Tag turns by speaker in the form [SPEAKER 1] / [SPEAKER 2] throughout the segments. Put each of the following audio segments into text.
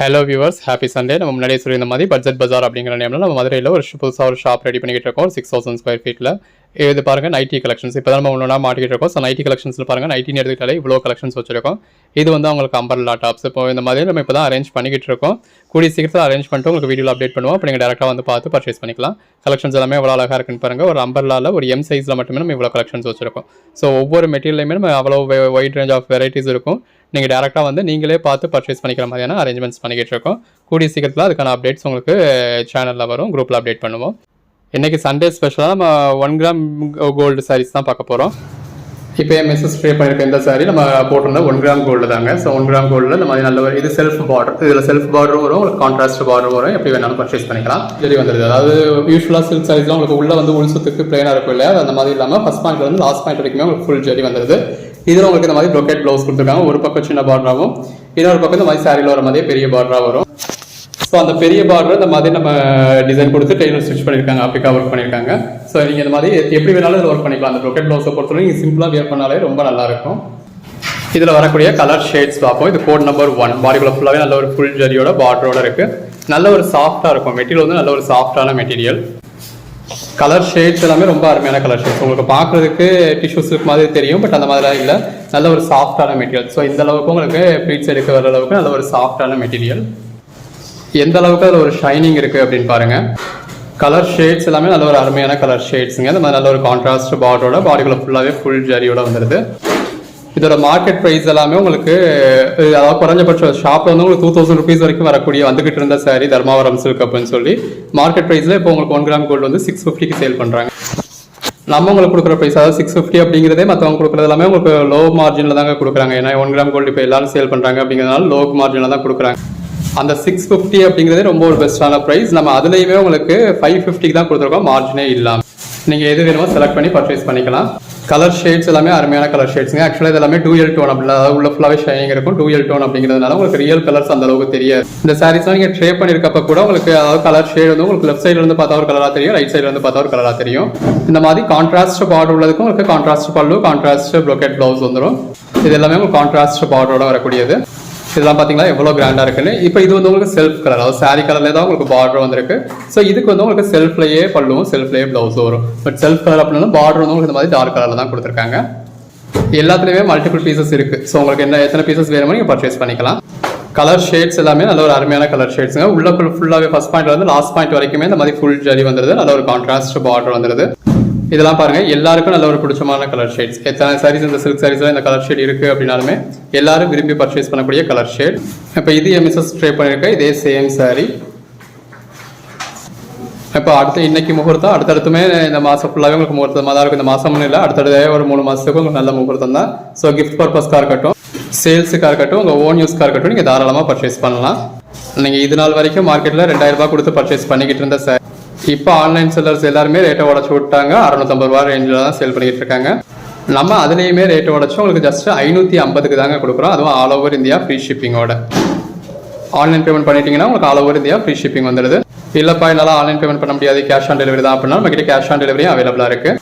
[SPEAKER 1] Hello viewers, happy Sunday. நம்ம முன்னாடியே சொல்லியிருந்த மாதிரி பட்ஜெட் பஜார் அப்படிங்கிற நேமில் நம்ம மதுரையில் புதுசாக ஒரு ஷாப் ரெடி பண்ணிக்கிட்டு இருக்கோம். 6000 ஸ்கொயர் ஃபீட்டில். இது பாருங்கள், நைட்டி கலெக்ஷன்ஸ். இப்போ தான் நம்ம ஒன்றா மாட்டிக்கிட்டு இருக்கோம். ஸோ நைட்டி கலெக்ஷன்ஸில் பாருங்கள், நைட்டின்னு எடுத்துக்கிட்டாலே இவ்வளோ கலெக்ஷன்ஸ் வச்சிருக்கோம். இது அவங்களுக்கு அம்பர்லா டாப்ஸ். இப்போ இந்த மாதிரி நம்ம இப்போ தான் அரேஞ்ச் பண்ணிக்கிட்டு இருக்கோம். கூடிய சீக்கிரத்தில் அரேஞ்ச் பண்ணிட்டு உங்களுக்கு வீடியோவில் அப்டேட் பண்ணுவோம். அப்போ நீங்கள் டேரெக்டாக பார்த்து பர்ச்சேஸ் பண்ணிக்கலாம். கலெக்ஷன்ஸ் எல்லாமே எவ்வளோ அழகாக இருக்குன்னு பாருங்கள். ஒரு அம்பர்லாவில் ஒரு எம் சைஸில் மட்டுமே நம்ம இவ்வளோ கலெக்ஷன்ஸ் வச்சிருக்கோம். ஸோ ஒவ்வொரு மெட்டீரியலையுமே நம்ம அவ்வளோ வைட் ரேஞ்ச் ஆஃப் வெரைட்டிஸ் இருக்கும். நீங்கள் டேரெக்டாக நீங்களே பார்த்து பர்ச்சேஸ் பண்ணிக்கிற மாதிரியான அரேஞ்ச்மெண்ட்ஸ் பண்ணிக்கிட்டு இருக்கோம். கூடிய சீக்கிரத்தில் அதுக்கான அப்டேட்ஸ் உங்களுக்கு சேனலில் வரும், குரூப்பில் அப்டேட் பண்ணுவோம். இன்றைக்கி சண்டே ஸ்பெஷலாக நம்ம 1 கிராம் கோல்டு சாரீஸ் தான் பார்க்க போகிறோம். இப்போ மெசேஜ் ட்ரே பண்ணியிருக்க இந்த சாரி நம்ம போட்டிருந்தோம் 1 கிராம் கோல்டு தாங்க. ஸோ 1 கிராம் கோல்டில் இந்த மாதிரி நல்ல இது செல்ஃப் பார்டர். இதில் செல்ஃப் பார்டரும் வரும், உங்களுக்கு கான்ட்ராஸ்ட் பார்டர் வரும். எப்படி வேணாலும் பர்ச்சேஸ் பண்ணிக்கலாம். ஜெரி வந்துடுது. அதாவது யூஸ்வலாக சில்க் சாரீஸ்லாம் உங்களுக்கு உள்ளே உள் சுத்துக்கு பிளைனாக இருக்கும் இல்லையா, அந்த மாதிரி இல்லாமல் ஃபஸ்ட் பாயிண்ட்லேருந்து லாஸ்ட் பாயிண்ட் வரைக்குமே உங்களுக்கு ஃபுல் ஜெரி வந்துடுது. இதில் உங்களுக்கு இந்த மாதிரி ப்ரொக்கெட் ப்ளவுஸ் கொடுத்துருக்காங்க. ஒரு பக்கம் சின்ன பார்டராகவும் இன்னொரு பக்கம் இந்த மாதிரி சாரியில் வர மாதிரியே பெரிய பார்டராக வரும். ஸோ அந்த பெரிய பார்டர் இந்த மாதிரி நம்ம டிசைன் கொடுத்து டெய்லர் ஸ்டிச் பண்ணியிருக்காங்க, ஆப்ரிக்கா ஒர்க் பண்ணியிருக்காங்க. ஸோ நீங்கள் இந்த மாதிரி எப்படி வேணாலும் இதில் ஒர்க் பண்ணிக்கலாம். அந்த ப்ரொக்கெட் ப்ளவுஸை பொறுத்தவரை நீங்கள் சிம்பிளாக வியர் பண்ணாலே ரொம்ப நல்லாயிருக்கும். இதில் வரக்கூடிய கலர் ஷேட்ஸ் பார்ப்போம். இது கோட் நம்பர் 1. பாடிக்குள்ள ஃபுல்லாகவே நல்ல ஒரு ஃபுல் ஜரியோட பார்டரோட இருக்குது. நல்ல ஒரு சாஃப்டாக இருக்கும் மெட்டீரியல், நல்ல ஒரு சாஃப்டான மெட்டீரியல். கலர் ஷேட்ஸ் எல்லாமே ரொம்ப அருமையான கலர் ஷேட்ஸ். உங்களுக்கு பார்க்குறதுக்கு டிஷ்யூ சில்க் மாதிரி தெரியும், பட் அந்த மாதிரிலாம் இல்லை. நல்ல ஒரு சாஃப்டான மெட்டீரியல். ஸோ இந்த அளவுக்கு உங்களுக்கு ப்ளீட்ஸ் எடுக்க வர அளவுக்கு நல்ல ஒரு சாஃப்டான மெட்டீரியல். எந்த அளவுக்கு அதில் ஒரு ஷைனிங் இருக்குது அப்படின்னு பாருங்கள். கலர் ஷேட்ஸ் எல்லாமே நல்ல ஒரு அருமையான கலர் ஷேட்ஸுங்க. இந்த மாதிரி நல்ல ஒரு கான்ட்ராஸ்ட் பார்டரோட பாடிக்குள்ள ஃபுல்லாகவே ஃபுல் ஜரியோட வந்துடுது. இதோட மார்க்கெட் ப்ரைஸ் எல்லாமே உங்களுக்கு அதாவது குறைஞ்சபட்சம் ஷாப்பில் உங்களுக்கு 2000 rupees வரைக்கும் வரக்கூடிய வந்துகிட்டு இருந்த சாரி தர்மாவரம் சில்க் அப்படின்னு சொல்லி மார்க்கெட் ப்ரைஸில் இப்போ உங்களுக்கு 1 கிராம் கோல்டு 650க்கு சேல் பண்ணுறாங்க. நம்ம உங்களுக்கு கொடுக்குற ப்ரைஸ் அதாவது 650 அப்படிங்கிறதே மற்றவங்க கொடுக்குறது எல்லாமே உங்களுக்கு லோ மார்ஜினில் தாங்க கொடுக்குறாங்க. ஏன்னா 1 கிராம் கோல்டு இப்போ எல்லாரும் சேல் பண்ணுறாங்க அப்படிங்கிறதுனால லோ மார்ஜினில் தான் கொடுக்குறாங்க. அந்த 650 அப்படிங்கிறதே ரொம்ப ஒரு பெஸ்ட்டான ப்ரைஸ். நம்ம அதுலேயுமே உங்களுக்கு 550க்கு தான் கொடுத்துருக்கோம், மார்ஜினே இல்லாமல். நீங்கள் எது வேணுமோ செலக்ட் பண்ணி பர்ச்சேஸ் பண்ணிக்கலாம். கலர் ஷேட்ஸ் எல்லாமே அருமையான கலர் ஷேட்ஸுங்க. ஆக்சுவலாக இது எல்லாமே டூயல் டோன் அப்படி, அதாவது உள்ள ஃபுல்லாகவே ஷைனிங் இருக்கும். டூயல் டோன் அப்படிங்கிறதுனால உங்களுக்கு ரியல் கலர்ஸ் அந்த அளவுக்கு தெரியாது. இந்த சாரீஸ்லாம் நீங்கள் ட்ரே பண்ணியிருக்கப்ப கூட உங்களுக்கு அதாவது கலர் ஷேட் உங்களுக்கு லெஃப்ட் சைட்ல இருந்து பார்த்தா ஒரு கலராக தெரியும், ரைட் சைட்ல இருந்து பார்த்தா ஒரு கலராக தெரியும். இந்த மாதிரி கான்ட்ராஸ்ட் பார்டர் உள்ளதுக்கும் உங்களுக்கு கான்ட்ராஸ்ட் பல்லு, கான்ட்ராஸ்ட் ப்ரொக்கெட் ப்ளவுஸ் வந்துடும். இது எல்லாமே உங்களுக்கு கான்ட்ராஸ்ட் பார்டரோட வரக்கூடியது. இதெல்லாம் பார்த்தீங்களா எவ்வளோ கிராண்டாக இருக்குன்னு. இப்போ இது உங்களுக்கு செல்ஃப் கலர், அதாவது சாரி கலர்லேயே தான் உங்களுக்கு பார்டர் வந்திருக்கு. ஸோ இதுக்கு உங்களுக்கு செல்ஃப்லேயே பல்லுவும் செல்ஃப்லேயே ப்ளவுஸும் வரும். பட் செல்ஃப் கலர் அப்படின்னா பார்டர் உங்களுக்கு இந்த மாதிரி டார்க் கலரில் தான் கொடுத்துருக்காங்க. எல்லாத்துலேயுமே மல்டிபிள் பீசஸ் இருக்குது. ஸோ உங்களுக்கு எத்தனை பீசஸ் வேணுமோ நீங்கள் பர்ச்சேஸ் பண்ணிக்கலாம். கலர் ஷேட்ஸ் எல்லாமே நல்ல ஒரு அருமையான கலர் ஷேட்ஸுங்க. உள்ள ஃபுல்லாகவே ஃபஸ்ட் பாயிண்ட்ல இருந்து லாஸ்ட் பாயிண்ட் வரைக்குமே இந்த மாதிரி ஃபுல் ஜரி வந்துடுது. நல்ல ஒரு கான்ட்ராஸ்ட் பார்டர் வந்துடுது. இதெல்லாம் பாருங்க, எல்லாருக்கும் நல்ல ஒரு பிடிச்சமான கலர் ஷேட்ஸ். எத்தனை சாரீஸ் இந்த சில்க் சாரீஸ்ல இந்த கலர் ஷேட் இருக்கு அப்படின்னாலுமே எல்லாரும் விரும்பி பர்ச்சேஸ் பண்ணக்கூடிய கலர் ஷேட். இப்போ இது எம்எஸ்எஸ் ட்ரை பண்ணிருக்க இதே சேம் சாரி. இப்போ அடுத்து இன்னைக்கு முகூர்த்தம், அடுத்தடுத்துமே இந்த மாதம் ஃபுல்லாகவே உங்களுக்கு முகூர்த்தமாக தான் இருக்கும். இந்த மாதம் இல்லை, அடுத்தடுத்தே ஒரு 3 மாதத்துக்கு உங்களுக்கு நல்ல முகூர்த்தம் தான். ஸோ கிஃப்ட் பர்பஸ்க்காக இருக்கட்டும், சேல்ஸுக்காக இருக்கட்டும், உங்கள் ஓன் யூஸ்க்காக இருக்கட்டும், நீங்கள் தாராளமாக பர்ச்சேஸ் பண்ணலாம். நீங்கள் இது நாள் வரைக்கும் மார்க்கெட்டில் 2000 ரூபாய் கொடுத்து பர்ச்சேஸ் பண்ணிக்கிட்டு இருந்த சாரி இப்போ ஆன்லைன் செல்லர்ஸ் எல்லாருமே ரேட்டை உடச்சு விட்டாங்க. 650 ரூபா ரேஞ்சில் தான் சேல் பண்ணிக்கிட்டு இருக்காங்க. நம்ம அதுலேயுமே ரேட்டை உடச்சு உங்களுக்கு ஜஸ்ட் 550க்கு தாங்க கொடுக்குறோம். அதுவும் ஆல் ஓவர் இந்தியா ஃப்ரீ ஷிப்பிங்கோட. ஆன்லைன் பேமெண்ட் பண்ணிட்டீங்கன்னா உங்களுக்கு all over India free shipping வந்துடுது. இல்லைப்பா என்னால் ஆன்லைன் பேமெண்ட் பண்ண முடியாது, கேஷ் ஆன் டெலிவரி தான் அப்படின்னா நம்மகிட்ட கேஷ் ஆன் டெலிவரியும் அவைலபிளாக இருக்குது.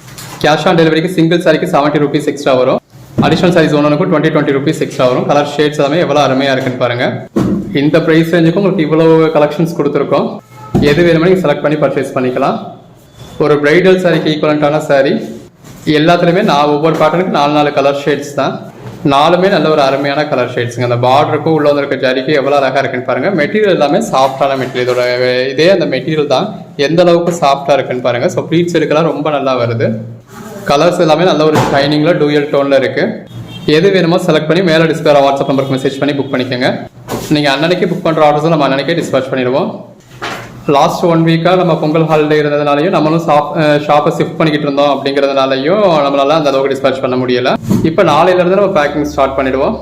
[SPEAKER 1] கேஷ் ஆன் டெலிவரிக்கு சிங்கிள் சாரிக்கு 70 rupees எக்ஸ்ட்ரா வரும். அடிஷனல் சாரீஸ் ஒன்றுக்கும் 20 rupees எக்ஸ்ட்ரா வரும். கலர் ஷேட்ஸ் எல்லாமே எவ்வளோ அருமையாக இருக்குன்னு பாருங்கள். இந்த ப்ரைஸ் ரேஞ்சுக்கும் உங்களுக்கு இவ்வளோ கலெக்ஷன்ஸ் கொடுத்துருக்கோம். எது வேணுமோ நீங்கள் செலக்ட் பண்ணி பர்ச்சேஸ் பண்ணிக்கலாம். ஒரு பிரைடல் சாரிக்கு ஈக்குவலண்டான சாரி. எல்லாத்துலேயுமே ஒவ்வொரு பேட்டர்னுக்கு 4 கலர் ஷேட்ஸ் தான். 4மே நல்ல ஒரு அருமையான கலர் ஷேட்ஸுங்க. அந்த பார்டருக்கும் உள்ள வந்திருக்க ஜரிக்கு எவ்வளோ அழகாக இருக்குன்னு பாருங்கள். மெட்டீரியல் எல்லாமே சாஃப்டான மெட்டீரியல். இதோட இதே அந்த மெட்டீரியல் தான் எந்த அளவுக்கு சாஃப்டாக இருக்குன்னு பாருங்கள். ஸோ ப்ளீட்ஸ் எடுக்கலாம் ரொம்ப நல்லா வருது. கலர்ஸ் எல்லாமே நல்ல ஒரு ஷைனிங்கில் டூயல் டோனில் இருக்குது. எது வேணுமோ செலக்ட் பண்ணி மேலே டிஸ்பிளே வாட்ஸ்அப் நம்பருக்கு மெசேஜ் பண்ணி புக் பண்ணிக்கோங்க. நீங்கள் அன்னன்னைக்கு புக் பண்ணுற ஆர்டர்ஸும் நம்ம அன்னன்னைக்கே டிஸ்பேச் பண்ணிடுவோம். லாஸ்ட் 1 வீக்காக நம்ம பொங்கல் ஹாலிடே இருந்ததுனாலையும் நம்மளும் ஷாப்பை ஷிஃப்ட் பண்ணிக்கிட்டு இருந்தோம் அப்படிங்கிறதுனாலையும் நம்மளால அந்த அளவுக்கு டிஸ்பேச் பண்ண முடியலை. இப்போ நாளையிலேருந்து நம்ம பேக்கிங் ஸ்டார்ட் பண்ணிடுவோம்.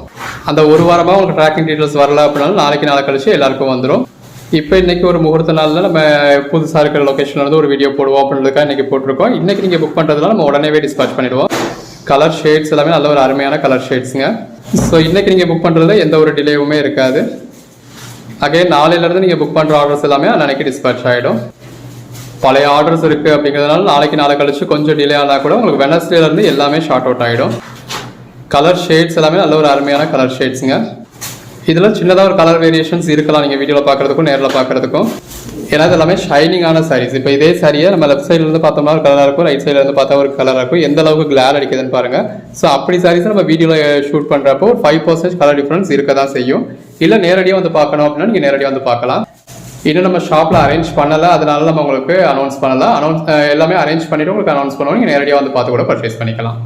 [SPEAKER 1] அந்த ஒரு வாரமாக உங்களுக்கு ட்ராக்கிங் டீட்டெயில்ஸ் வரல அப்படின்னாலும் நாளை கழிச்சு எல்லாருக்கும் வந்துடும். இப்போ இன்றைக்கி ஒரு முகூர்த்த நாளில் நம்ம புதுசாக இருக்கிற லொக்கேஷனில் வந்து ஒரு வீடியோ போடுவோம் அப்படின்றதுக்காக இன்றைக்கி போட்டிருக்கோம். இன்றைக்கி நீங்கள் புக் பண்ணுறதுனால நம்ம உடனேவே டிஸ்பேச் பண்ணிடுவோம். கலர் ஷேட்ஸ் எல்லாமே நல்ல ஒரு அருமையான கலர் ஷேட்ஸுங்க. ஸோ இன்றைக்கி நீங்கள் புக் பண்ணுறதுல எந்த ஒரு டிலேவுமே இருக்காது. அகைன் நாளையிலேருந்து நீங்கள் புக் பண்ணுற ஆர்டர்ஸ் எல்லாமே அன்னைக்கு டிஸ்பேச் ஆகிடும். பழைய ஆர்டர்ஸ் இருக்குது அப்படிங்கிறதுனால நாளை கழிச்சு கொஞ்சம் டிலே ஆனால் கூட உங்களுக்கு வெனஸ்டேலேருந்து எல்லாமே ஷார்ட் அவுட் ஆகிடும். கலர் ஷேட்ஸ் எல்லாமே நல்ல ஒரு அருமையான கலர் ஷேட்ஸுங்க. இதில் சின்னதாக ஒரு கலர் வேரியேஷன்ஸ் இருக்கலாம் நீங்கள் வீடியோவில் பார்க்குறதுக்கும் நேரில் பார்க்குறதுக்கும். ஏன்னா இது எல்லாமே ஷைனிங்கான சாரீஸ். இப்போ இதே சாரியை நம்ம லெஃப்ட் சைட்லேருந்து பார்த்தோம்னா ஒரு கலராக இருக்கும், ரைட் சைட்லேருந்து பார்த்தா ஒரு கலராக இருக்கும். எந்த அளவுக்கு கிளார் அடிக்குதுன்னு பாருங்கள். ஸோ அப்படி சாரீஸ் நம்ம வீடியோவில் ஷூட் பண்ணுறப்போ 5% கலர் டிஃப்ரென்ஸ் இருக்க தான் செய்யும். இல்லை நேரடியாக வந்து பார்க்கணும் அப்படின்னா நீங்கள் நேரடியாக வந்து பார்க்கலாம். இன்னும் நம்ம ஷாப்பில் அரேஞ்ச் பண்ணலை, அதனால நம்ம உங்களுக்கு அனௌன்ஸ் பண்ணலாம். எல்லாமே அரேஞ்ச் பண்ணிவிட்டு உங்களுக்கு அனௌன்ஸ் பண்ணுவோம். நீங்கள் நேரடியாக வந்து பார்த்து கூட பர்ச்சேஸ் பண்ணிக்கலாம்.